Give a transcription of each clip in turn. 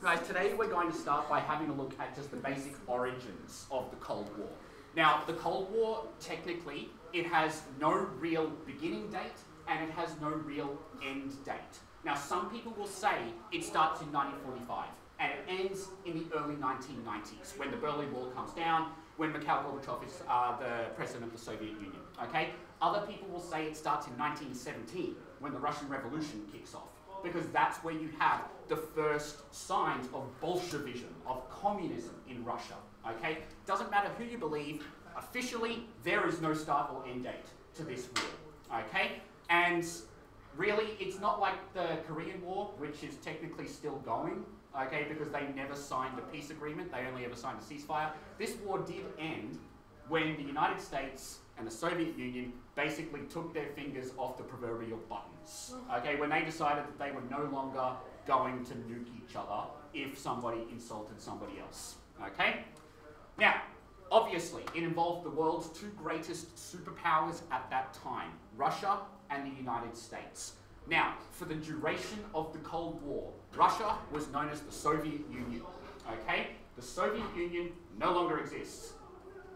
Guys, today we're going to start by having a look at just the basic origins of the Cold War. Now, the Cold War, technically, it has no real beginning date and it has no real end date. Now, some people will say it starts in 1945 and it ends in the early 1990s when the Berlin Wall comes down, when Mikhail Gorbachev is the president of the Soviet Union, okay? Other people will say it starts in 1917 when the Russian Revolution kicks off, because that's where you have the first signs of Bolshevism, of communism in Russia, okay? Doesn't matter who you believe, officially there is no start or end date to this war, okay? And really, it's not like the Korean War, which is technically still going, okay, because they never signed a peace agreement, they only ever signed a ceasefire. This war did end when the United States and the Soviet Union basically took their fingers off the proverbial buttons, okay, when they decided that they were no longer going to nuke each other if somebody insulted somebody else, okay? Now, obviously, it involved the world's two greatest superpowers at that time, Russia and the United States. Now, for the duration of the Cold War, Russia was known as the Soviet Union, okay? The Soviet Union no longer exists,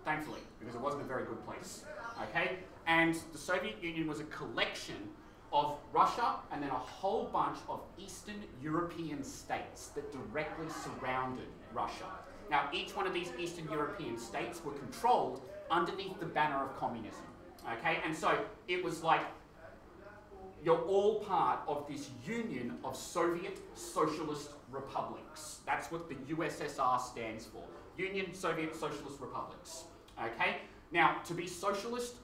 thankfully, because it wasn't a very good place, okay? And the Soviet Union was a collection of Russia and then a whole bunch of Eastern European states that directly surrounded Russia. Now, each one of these Eastern European states were controlled underneath the banner of communism, okay? And so it was like, you're all part of this union of Soviet Socialist Republics. That's what the USSR stands for. Union Soviet Socialist Republics, okay? Now, to be socialist,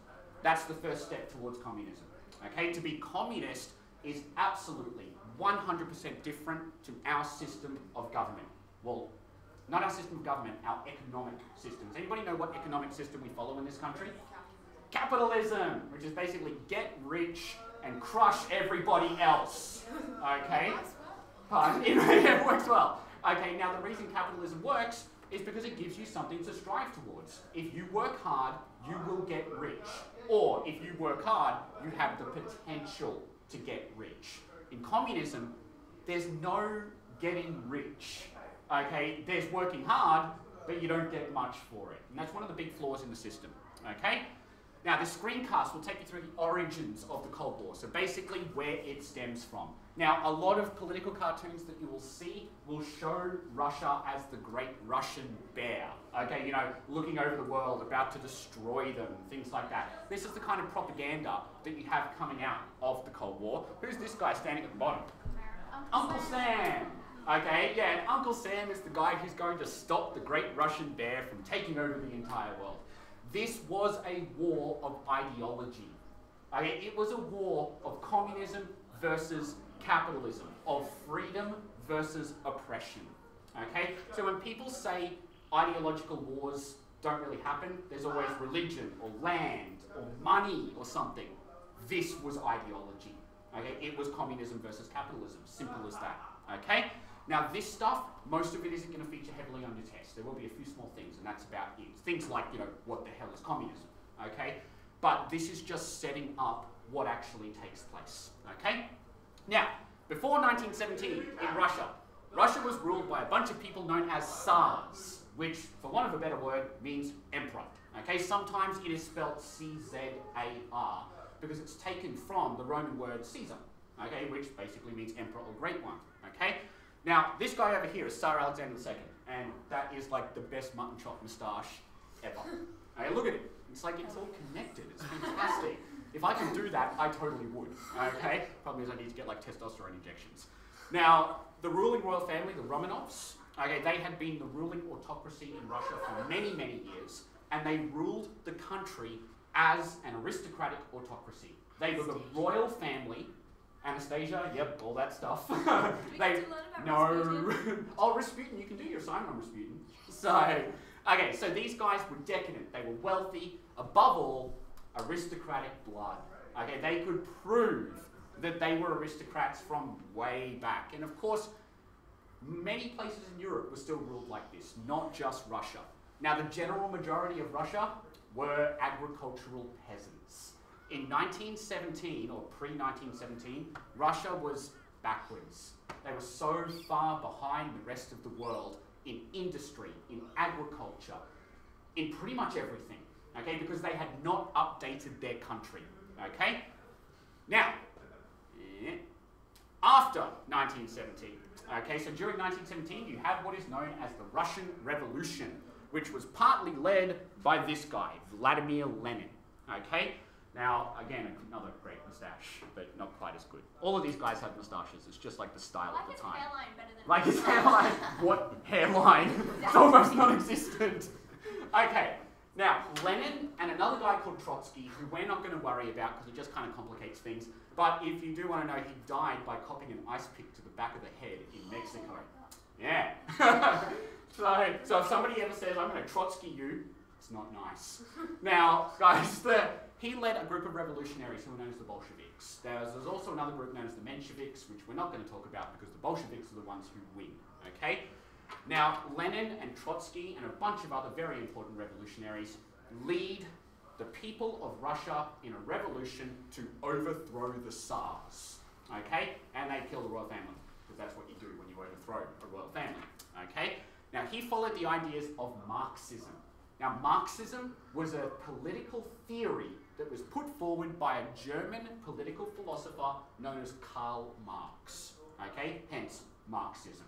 that's the first step towards communism, okay? To be communist is absolutely 100% different to our system of government. Well, not our system of government, our economic systems. Anybody know what economic system we follow in this country? Capitalism, which is basically get rich and crush everybody else, okay? Pardon? It works well. Okay, now the reason capitalism works is because it gives you something to strive towards. If you work hard, you will get rich. Or if you work hard, you have the potential to get rich. In communism, there's no getting rich, okay? There's working hard, but you don't get much for it. And that's one of the big flaws in the system, okay? Now, this screencast will take you through the origins of the Cold War, so basically where it stems from. Now, a lot of political cartoons that you will see will show Russia as the great Russian bear, okay, you know, looking over the world, about to destroy them, things like that. This is the kind of propaganda that you have coming out of the Cold War. Who's this guy standing at the bottom? Uncle Sam. Okay, yeah, and Uncle Sam is the guy who's going to stop the great Russian bear from taking over the entire world. This was a war of ideology. Okay, it was a war of communism versus capitalism, of freedom versus oppression. Okay, so when people say ideological wars don't really happen, there's always religion or land or money or something. This was ideology. Okay, it was communism versus capitalism, simple as that. Okay. Now this stuff, most of it isn't going to feature heavily on your test. There will be a few small things, and that's about it. Things like, you know, what the hell is communism, okay? But this is just setting up what actually takes place, okay? Now, before 1917 in Russia, Russia was ruled by a bunch of people known as Tsars, which, for want of a better word, means emperor, okay? Sometimes it is spelled C-Z-A-R, because it's taken from the Roman word Caesar, okay, which basically means emperor or great one, okay? Now, this guy over here is Tsar Alexander II, and that is like the best mutton chop moustache ever. Okay, look at it. It's like it's all connected. It's fantastic. If I could do that, I totally would. Okay? Problem is I need to get like testosterone injections. Now, the ruling royal family, the Romanovs, okay, they had been the ruling autocracy in Russia for many, many years, and they ruled the country as an aristocratic autocracy. They were the royal family. Anastasia, yep, all that stuff. Oh, Rasputin, you can do your assignment on Rasputin. So, okay, so these guys were decadent. They were wealthy, above all, aristocratic blood. Okay, they could prove that they were aristocrats from way back. And of course, many places in Europe were still ruled like this, not just Russia. Now, the general majority of Russia were agricultural peasants. In 1917, or pre-1917, Russia was backwards. They were so far behind the rest of the world in industry, in agriculture, in pretty much everything, okay, because they had not updated their country, okay? Now, after 1917, okay, so during 1917 you have what is known as the Russian Revolution, which was partly led by this guy, Vladimir Lenin, okay? Now, again, another great moustache, but not quite as good. All of these guys have moustaches, it's just like the style of the time. Like his hairline better than What hairline? It's almost non-existent. Okay, now, Lenin and another guy called Trotsky, who we're not going to worry about because it just kind of complicates things, but if you do want to know, he died by copying an ice pick to the back of the head in Mexico. Yeah. So if somebody ever says, I'm going to Trotsky you, it's not nice. Now, guys, he led a group of revolutionaries who were known as the Bolsheviks. There's also another group known as the Mensheviks, which we're not going to talk about because the Bolsheviks are the ones who win, okay? Now, Lenin and Trotsky and a bunch of other very important revolutionaries lead the people of Russia in a revolution to overthrow the Tsars, okay? And they kill the royal family, because that's what you do when you overthrow a royal family, okay? Now, he followed the ideas of Marxism. Now, Marxism was a political theory that was put forward by a German political philosopher known as Karl Marx, okay? Hence, Marxism.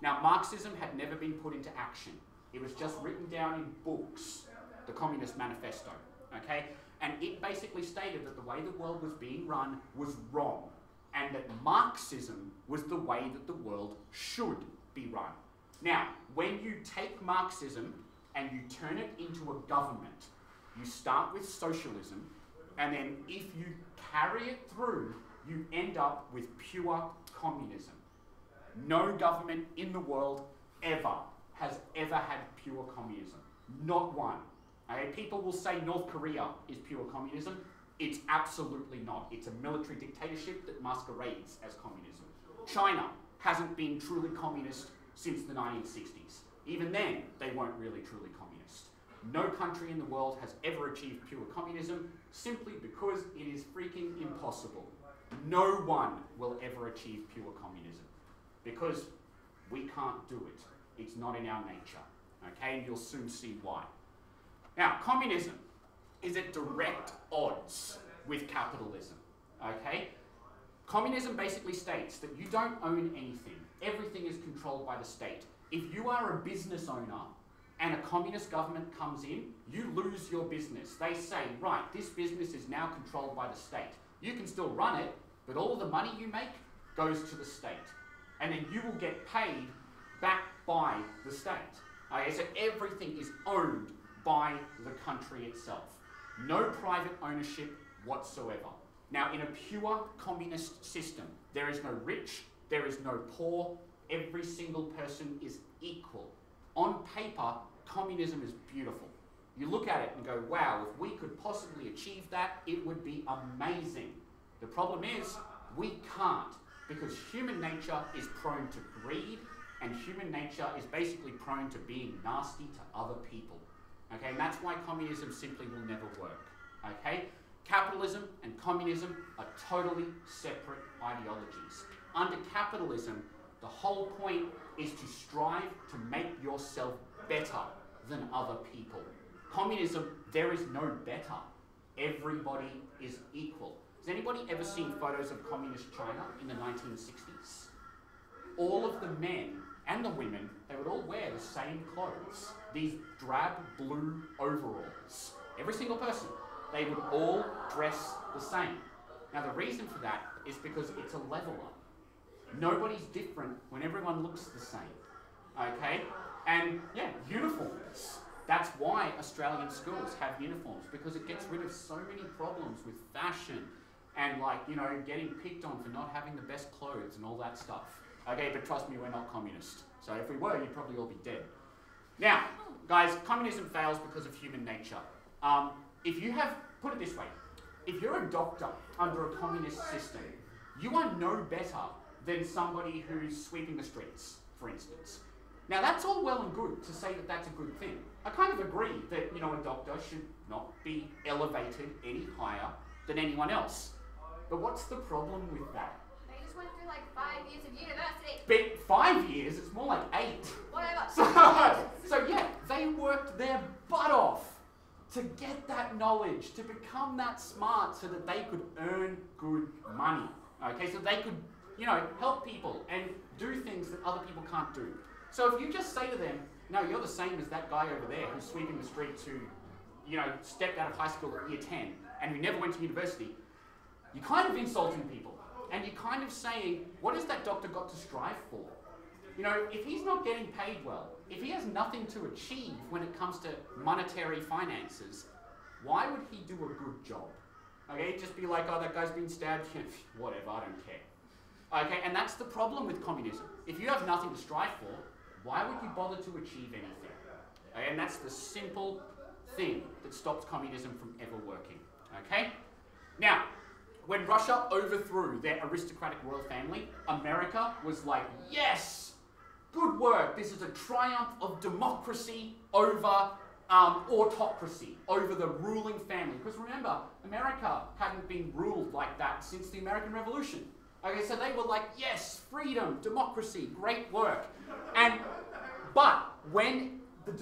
Now, Marxism had never been put into action. It was just written down in books, the Communist Manifesto, okay? And it basically stated that the way the world was being run was wrong, and that Marxism was the way that the world should be run. Now, when you take Marxism and you turn it into a government, you start with socialism, and then if you carry it through, you end up with pure communism. No government in the world has ever had pure communism. Not one. Okay? People will say North Korea is pure communism. It's absolutely not. It's a military dictatorship that masquerades as communism. China hasn't been truly communist since the 1960s. Even then, they weren't really truly communist. No country in the world has ever achieved pure communism simply because it is freaking impossible. No one will ever achieve pure communism because we can't do it. It's not in our nature, okay? And you'll soon see why. Now, communism is at direct odds with capitalism, okay? Communism basically states that you don't own anything. Everything is controlled by the state. If you are a business owner and a communist government comes in, you lose your business. They say, right, this business is now controlled by the state. You can still run it, but all of the money you make goes to the state. And then you will get paid back by the state. Okay, so everything is owned by the country itself. No private ownership whatsoever. Now, in a pure communist system, there is no rich, there is no poor, every single person is equal. On paper, communism is beautiful. You look at it and go, wow, if we could possibly achieve that, it would be amazing. The problem is, we can't, because human nature is prone to greed, and human nature is basically prone to being nasty to other people. Okay, and that's why communism simply will never work. Okay? Capitalism and communism are totally separate ideologies. Under capitalism, the whole point is to strive to make yourself better than other people. Communism, there is no better. Everybody is equal. Has anybody ever seen photos of communist China in the 1960s? All of the men and the women, they would all wear the same clothes. These drab blue overalls. Every single person. They would all dress the same. Now the reason for that is because it's a level up. Nobody's different when everyone looks the same. Okay? And yeah, uniforms. That's why Australian schools have uniforms, because it gets rid of so many problems with fashion and, like, you know, getting picked on for not having the best clothes and all that stuff. Okay, but trust me, we're not communist. So if we were, you'd probably all be dead. Now, guys, communism fails because of human nature. If you have, put it this way, if you're a doctor under a communist system, you are no better than somebody who's sweeping the streets, for instance. Now, that's all well and good to say that that's a good thing. I kind of agree that, you know, a doctor should not be elevated any higher than anyone else. But what's the problem with that? They just went through like 5 years of university. But 5 years, it's more like 8. Whatever. So yeah, they worked their butt off to get that knowledge, to become that smart so that they could earn good money. Okay, so they could, you know, help people and do things that other people can't do. So if you just say to them, no, you're the same as that guy over there who's sweeping the streets who, you know, stepped out of high school at year 10 and who never went to university, you're kind of insulting people. And you're kind of saying, what has that doctor got to strive for? You know, if he's not getting paid well, if he has nothing to achieve when it comes to monetary finances, why would he do a good job? Okay, just be like, oh, that guy's been stabbed, whatever, I don't care. Okay, and that's the problem with communism. If you have nothing to strive for, why would you bother to achieve anything? Okay, and that's the simple thing that stops communism from ever working. Okay? Now, when Russia overthrew their aristocratic royal family, America was like, yes, good work. This is a triumph of democracy over autocracy, over the ruling family. Because remember, America hadn't been ruled like that since the American Revolution. Okay, so they were like, yes, freedom, democracy, great work. But when the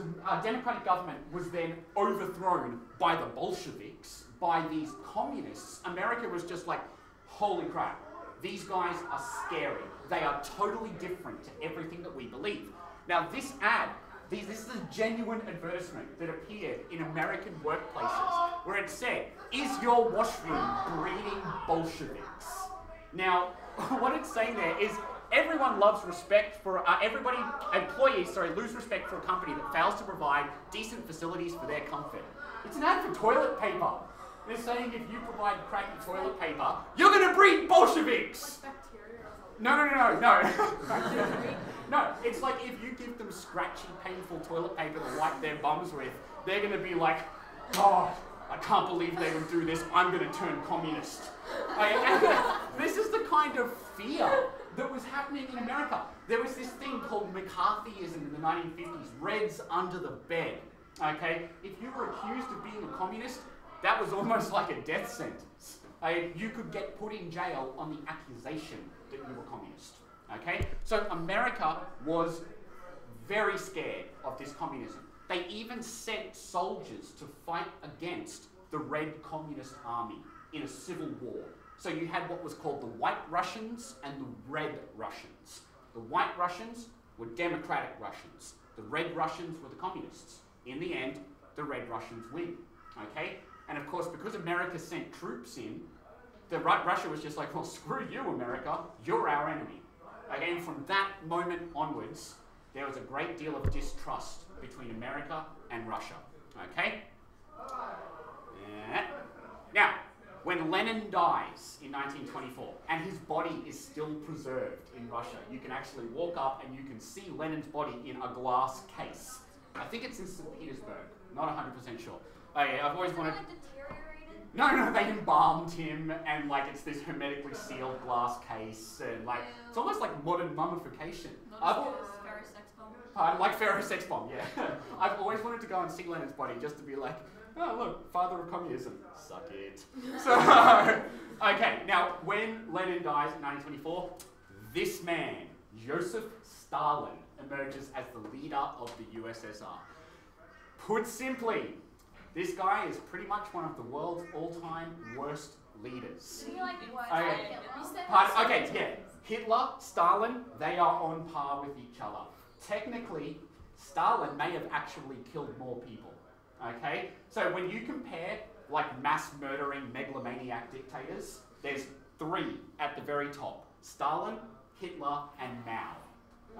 democratic government was then overthrown by the Bolsheviks, by these communists, America was just like, holy crap, these guys are scary. They are totally different to everything that we believe. Now this ad, this is a genuine advertisement that appeared in American workplaces where it said, is your washroom breeding Bolsheviks? Now, what it's saying there is everyone loves respect for, employees lose respect for a company that fails to provide decent facilities for their comfort. It's an ad for toilet paper. They're saying if you provide crappy toilet paper, you're going to breed Bolsheviks! No. No, it's like if you give them scratchy, painful toilet paper to wipe their bums with, they're going to be like, oh, I can't believe they would do this, I'm going to turn communist. This is the kind of fear that was happening in America. There was this thing called McCarthyism in the 1950s, Reds under the bed. Okay, if you were accused of being a communist, that was almost like a death sentence. You could get put in jail on the accusation that you were communist. Okay, so America was very scared of this communism. They even sent soldiers to fight against the Red Communist Army in a civil war. So you had what was called the White Russians and the Red Russians. The White Russians were democratic Russians. The Red Russians were the communists. In the end, the Red Russians win. Okay? And of course, because America sent troops in, Russia was just like, well, screw you, America. You're our enemy. Okay? And from that moment onwards, there was a great deal of distrust between America and Russia. Okay? Now, when Lenin dies in 1924, and his body is still preserved in Russia, you can actually walk up and you can see Lenin's body in a glass case. I think it's in St. Petersburg, not 100% sure. I've always wanted... No, they embalmed him, and like it's this hermetically sealed glass case, and like it's almost like modern mummification. Like ferrosex bomb, yeah. I've always wanted to go and see Lenin's body just to be like, oh look, father of communism, suck it. So, okay, now when Lenin dies in 1924, this man, Joseph Stalin, emerges as the leader of the USSR. Put simply, this guy is pretty much one of the world's all-time worst leaders. Okay, yeah. Hitler, Stalin, they are on par with each other. Technically, Stalin may have actually killed more people. Okay? So when you compare like mass murdering megalomaniac dictators, there's 3 at the very top. Stalin, Hitler, and Mao.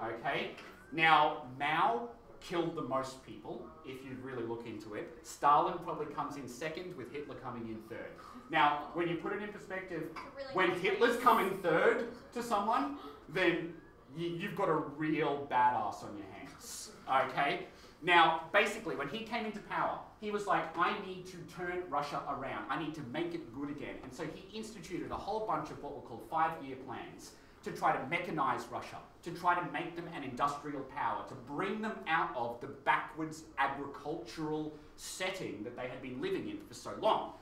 Okay? Now, Mao killed the most people, if you really look into it. Stalin probably comes in second, with Hitler coming in third. Now, when you put it in perspective, when Hitler's coming third to someone, then you've got a real badass on your hands. Okay? Now, basically, when he came into power, he was like, I need to turn Russia around. I need to make it good again. And so he instituted a whole bunch of what were called 5-year plans to try to mechanize Russia, to try to make them an industrial power, to bring them out of the backwards agricultural setting that they had been living in for so long.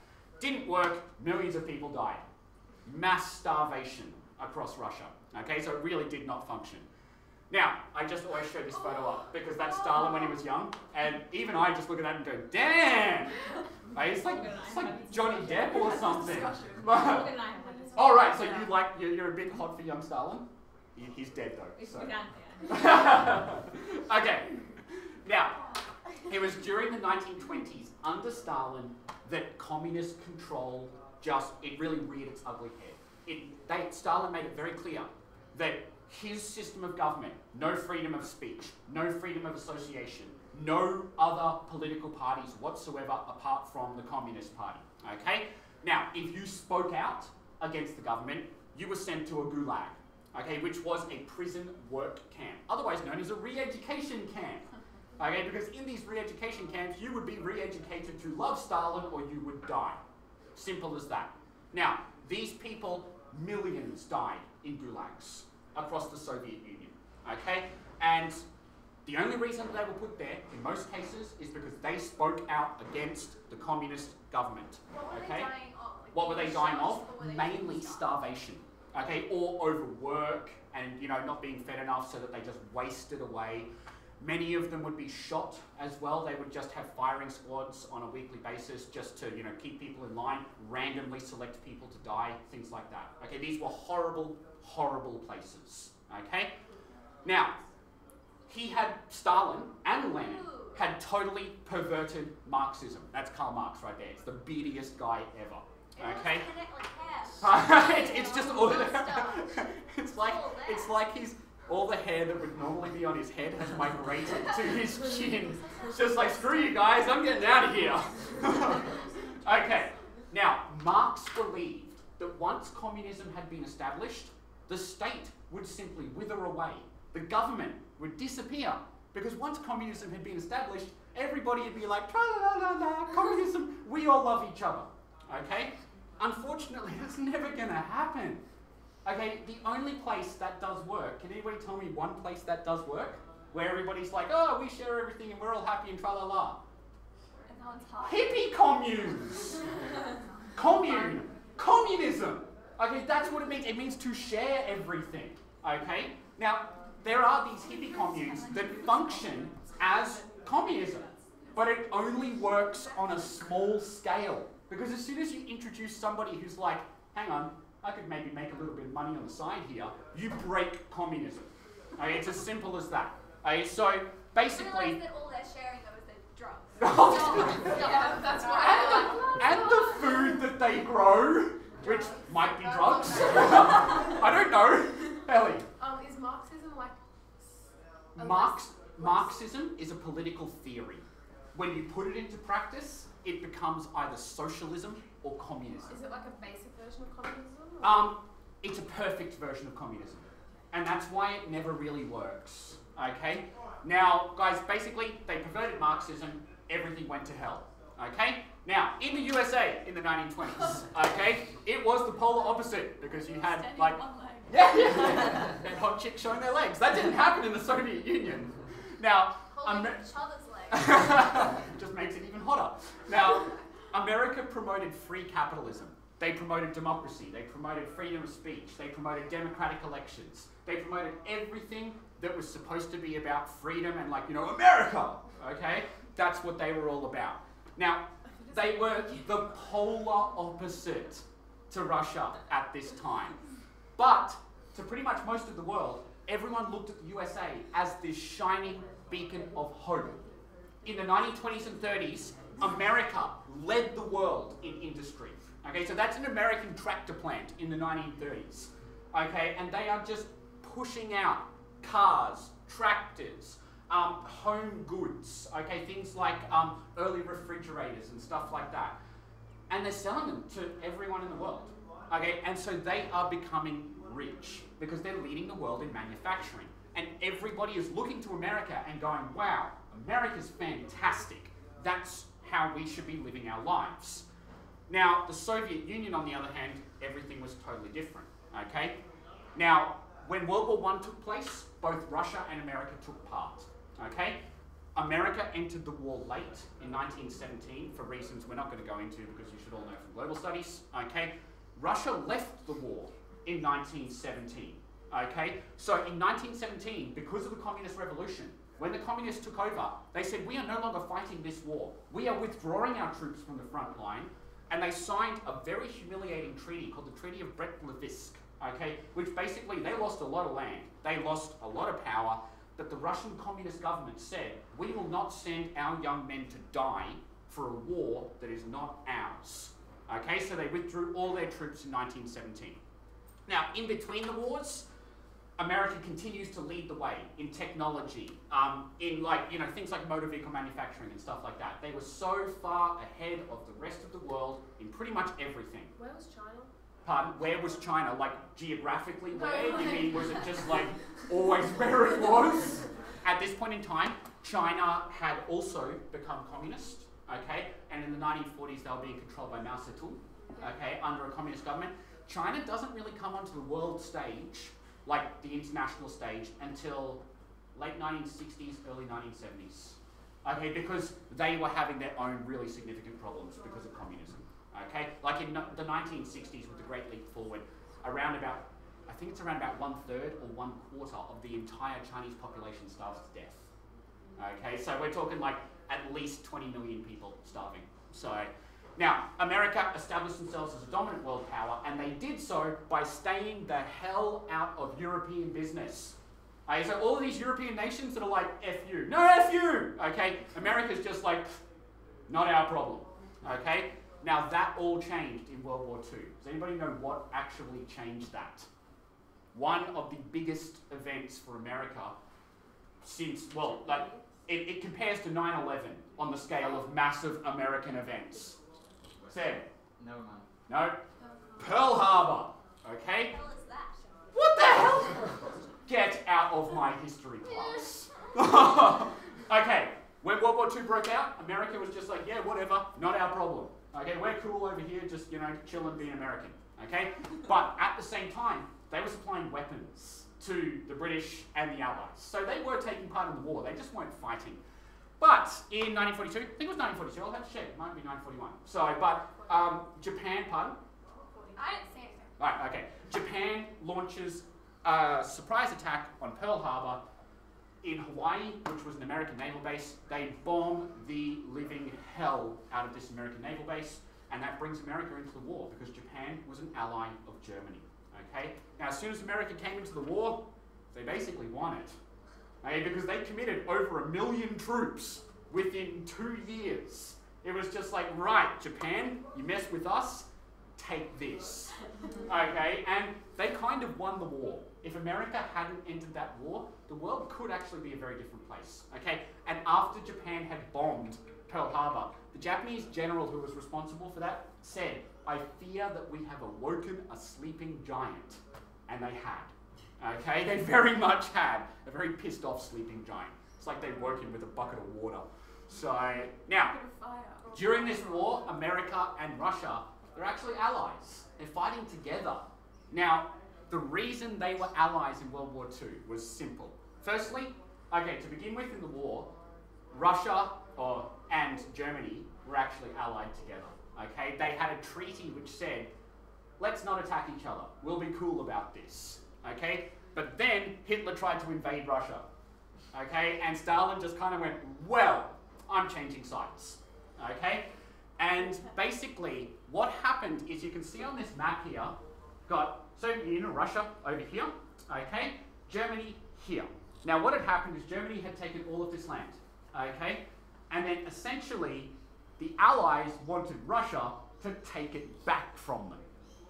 Didn't work, millions of people died. Mass starvation. across Russia. Okay, so it really did not function. Now, I just always show this photo up because that's Stalin when he was young, and even I just look at that and go, damn! Like, it's like Johnny Depp or something. All right, so you're a bit hot for young Stalin? He's dead though. So. Okay, now, it was during the 1920s under Stalin that communist control it really reared its ugly head. Stalin made it very clear that his system of government, no freedom of speech, no freedom of association, no other political parties whatsoever apart from the Communist Party, okay? Now, if you spoke out against the government, you were sent to a gulag, okay, which was a prison work camp, otherwise known as a re-education camp, okay, because in these re-education camps, you would be re-educated to love Stalin or you would die. Simple as that. Now, these people, millions died in gulags across the Soviet Union, okay? And the only reason they were put there, in most cases, is because they spoke out against the communist government, okay? What were they dying of? Mainly starvation, okay? Or overwork and, not being fed enough so that they just wasted away. Many of them would be shot as well. They would just have firing squads on a weekly basis just to, keep people in line, randomly select people to die, things like that. Okay, these were horrible, horrible places. Okay? Now, Stalin and Lenin had totally perverted Marxism. That's Karl Marx right there. It's the beadiest guy ever. Okay? It's just all it's like all the hair that would normally be on his head has migrated to his chin. It's just like, screw you guys, I'm getting out of here. Okay, now, Marx believed that once communism had been established, the state would simply wither away. The government would disappear. Because once communism had been established, everybody would be like, tra-la-la-la, communism, we all love each other. Okay? Unfortunately, that's never going to happen. Okay, the only place that does work, can anybody tell me one place that does work? Where everybody's like, oh, we share everything and we're all happy and tra-la-la. Hippie communes! Communism! Okay, that's what it means. It means to share everything. Okay? Now, there are these hippie communes that function as communism, but it only works on a small scale. Because as soon as you introduce somebody who's like, hang on, I could maybe make a little bit of money on the side here, you break communism. Okay, it's as simple as that. Okay, so basically... I realised that all they're sharing though is the drugs. Yeah, that's what and the food that they grow, which might be drugs. I don't know. Ellie. Is Marxism like... Marxism is a political theory. When you put it into practice, it becomes either socialism or communism. Is it like a basic version of communism? It's a perfect version of communism. And that's why it never really works. Okay? Now, guys, basically, they perverted Marxism, everything went to hell. Okay? Now, in the USA in the 1920s, okay, it was the polar opposite because you had like... Yeah, and hot chicks showing their legs. That didn't happen in the Soviet Union. Now, each other's legs. just makes it even hotter. Now, America promoted free capitalism. They promoted democracy. They promoted freedom of speech. They promoted democratic elections. They promoted everything that was supposed to be about freedom and America. Okay? That's what they were all about. Now, they were the polar opposite to Russia at this time. But to pretty much most of the world, everyone looked at the USA as this shining beacon of hope. In the 1920s and 30s, America led the world in industry. Okay, so that's an American tractor plant in the 1930s. Okay, and they are just pushing out cars, tractors, home goods, okay, things like early refrigerators and stuff like that. And they're selling them to everyone in the world. Okay, and so they are becoming rich because they're leading the world in manufacturing. And everybody is looking to America and going, wow, America's fantastic. That's how we should be living our lives. Now, the Soviet Union, on the other hand, everything was totally different, okay? Now, when World War I took place, both Russia and America took part, okay? America entered the war late in 1917 for reasons we're not going to go into because you should all know from global studies, okay? Russia left the war in 1917. Okay, so in 1917, because of the Communist Revolution, when the Communists took over, they said, we are no longer fighting this war. We are withdrawing our troops from the front line, and they signed a very humiliating treaty called the Treaty of Brest-Litovsk, okay, which basically, they lost a lot of land, they lost a lot of power, but the Russian Communist government said, we will not send our young men to die for a war that is not ours. Okay, so they withdrew all their troops in 1917. Now, in between the wars, America continues to lead the way in technology, in things like motor vehicle manufacturing and stuff like that. They were so far ahead of the rest of the world in pretty much everything. Where was China? Pardon? Where was China? Like geographically where? You mean, was it just like always where it was? At this point in time, China had also become communist, okay? And in the 1940s, they were being controlled by Mao Zedong, okay, under a communist government. China doesn't really come onto the world stage, like the international stage, until late 1960s, early 1970s. Okay, because they were having their own really significant problems because of communism. Okay, like in the 1960s with the Great Leap Forward, around about 1/3 or 1/4 of the entire Chinese population starves to death. Okay, so we're talking like at least 20 million people starving. So now, America established themselves as a dominant world power, and they did so by staying the hell out of European business. Okay, so all of these European nations that are like, F you. No, F you! Okay, America's just like, not our problem. Okay, now that all changed in World War II. Does anybody know what actually changed that? One of the biggest events for America since, well, like, it compares to 9/11 on the scale of massive American events. Sam? Never mind. No? Pearl Harbor. Okay? What the hell is that? What the hell? Get out of my history class. Okay, when World War II broke out, America was just like, yeah, whatever, not our problem. Okay, we're cool over here, just, chilling, being American. Okay? But at the same time, they were supplying weapons to the British and the Allies. So they were taking part in the war, they just weren't fighting. But in 1942, I think it was 1942, I'll have to check, it might be 1941. Japan, pardon? I didn't say anything. Right, okay. Japan launches a surprise attack on Pearl Harbor in Hawaii, which was an American naval base. They bomb the living hell out of this American naval base, and that brings America into the war because Japan was an ally of Germany. Okay? Now, as soon as America came into the war, they basically won it. Okay? Because they committed over 1 million troops within 2 years. It was just like, right, Japan, you mess with us, take this. Okay, and they kind of won the war. If America hadn't entered that war, the world could actually be a very different place. Okay, and after Japan had bombed Pearl Harbor, the Japanese general who was responsible for that said, I fear that we have awoken a sleeping giant. And they had. Okay, they very much had a very pissed off sleeping giant. It's like they woke him with a bucket of water. So, now, during this war, America and Russia, they're actually allies. They're fighting together. Now, the reason they were allies in World War II was simple. Firstly, okay, to begin with in the war, Russia and Germany were actually allied together. Okay, they had a treaty which said, let's not attack each other. We'll be cool about this. Okay, but then Hitler tried to invade Russia. Okay, and Stalin just kind of went, well, I'm changing sides. Okay, and basically what happened is you can see on this map here, Russia over here, okay, Germany here. Now what had happened is Germany had taken all of this land, okay, and then essentially the Allies wanted Russia to take it back from them.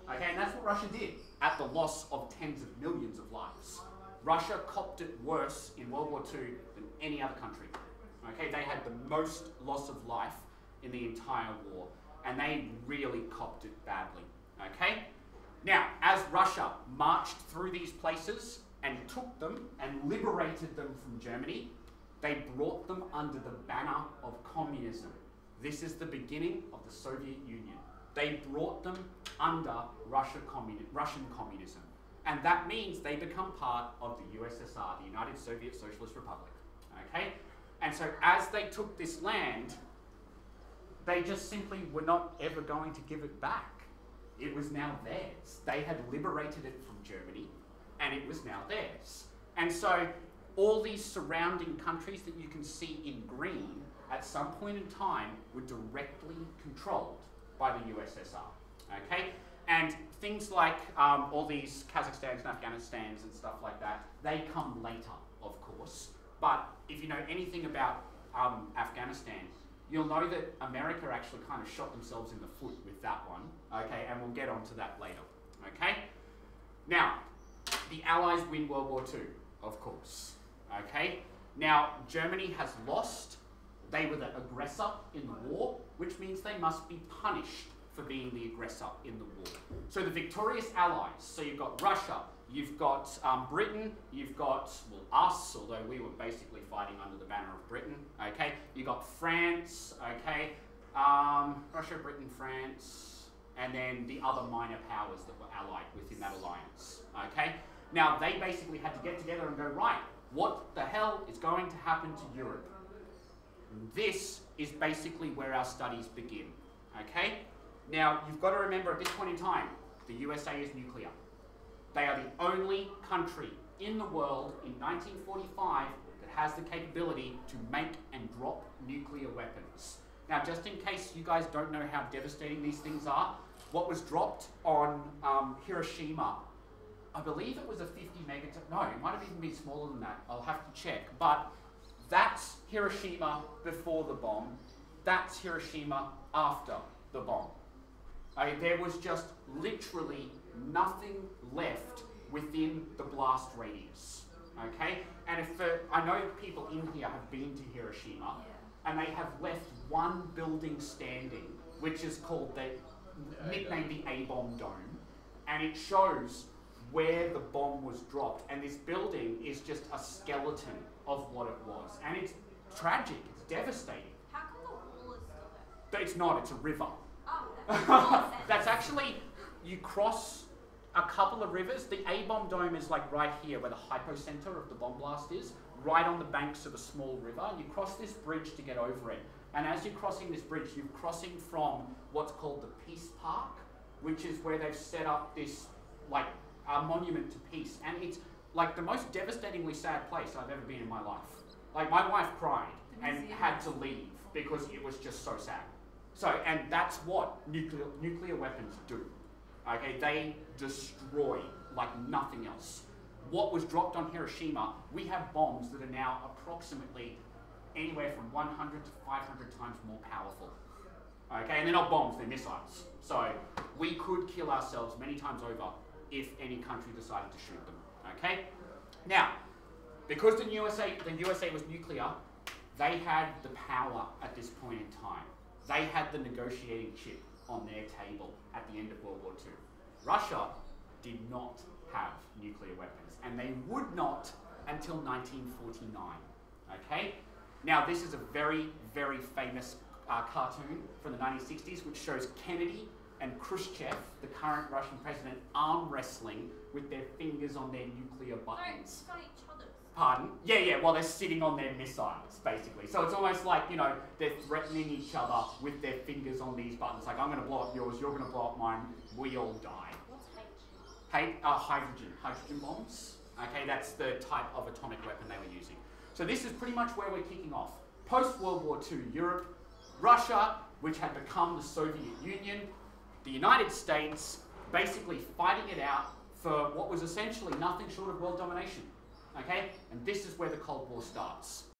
Okay, and that's what Russia did at the loss of tens of millions of lives. Russia copped it worse in World War II than any other country. Okay, they had the most loss of life in the entire war, and they really copped it badly. Okay? Now, as Russia marched through these places and took them and liberated them from Germany, they brought them under the banner of communism. This is the beginning of the Soviet Union. They brought them under Russian communism. And that means they become part of the USSR, the United Soviet Socialist Republic. Okay? And so as they took this land, they just simply were not ever going to give it back. It was now theirs. They had liberated it from Germany, and it was now theirs. And so all these surrounding countries that you can see in green at some point in time were directly controlled by the USSR. Okay? And things like all these Kazakhstans and Afghanistans and stuff like that, they come later, of course. But if you know anything about Afghanistan, you'll know that America actually kind of shot themselves in the foot with that one, okay, and we'll get onto that later, okay? Now, the Allies win World War II, of course, okay? Now, Germany has lost. They were the aggressor in the war, which means they must be punished for being the aggressor in the war. So the victorious Allies, so you've got Russia, you've got Britain, you've got, well, us, although we were basically fighting under the banner of Britain, okay? You've got France, okay? Russia, Britain, France, and then the other minor powers that were allied within that alliance, okay? Now, they basically had to get together and go, right, what the hell is going to happen to Europe? This is basically where our studies begin, okay? Now, you've got to remember at this point in time, the USA is nuclear. They are the only country in the world in 1945 that has the capability to make and drop nuclear weapons. Now, just in case you guys don't know how devastating these things are, what was dropped on Hiroshima, I believe it was a 50 megaton, no, it might have even been smaller than that, I'll have to check, but that's Hiroshima before the bomb, that's Hiroshima after the bomb. There was just literally nothing left within the blast radius, okay? And if I know people in here have been to Hiroshima, and they have left one building standing, which is called nicknamed the A-bomb dome, and it shows where the bomb was dropped, and this building is just a skeleton of what it was, and it's tragic, it's devastating. How come the wall is still there? It's not, it's a river. Oh, that makes more sense. That's actually, you cross a couple of rivers. The A-bomb dome is like right here where the hypocenter of the bomb blast is, right on the banks of a small river. You cross this bridge to get over it. And as you're crossing this bridge, you're crossing from what's called the Peace Park, which is where they've set up this, like, a monument to peace. And it's like the most devastatingly sad place I've ever been in my life. Like, my wife cried and had to leave because it was just so sad. So, and that's what nuclear weapons do. Okay, they destroy like nothing else. What was dropped on Hiroshima, we have bombs that are now approximately anywhere from 100 to 500 times more powerful. Okay, and they're not bombs, they're missiles. So we could kill ourselves many times over if any country decided to shoot them. Okay? Now, because the USA was nuclear, they had the power at this point in time. They had the negotiating chip on their table at the end of World War II. Russia did not have nuclear weapons, and they would not until 1949. Okay? Now, this is a very, very famous cartoon from the 1960s, which shows Kennedy and Khrushchev, the current Russian president, arm wrestling with their fingers on their nuclear buttons. No, it's on each other's. Pardon? Yeah, while they're sitting on their missiles, basically. So it's almost like, you know, they're threatening each other with their fingers on these buttons. Like, I'm going to blow up yours, you're going to blow up mine, we all die. What's H? Hydrogen bombs. Okay, that's the type of atomic weapon they were using. So this is pretty much where we're kicking off. Post-World War II Europe, Russia, which had become the Soviet Union, the United States, basically fighting it out for what was essentially nothing short of world domination. Okay? And this is where the Cold War starts.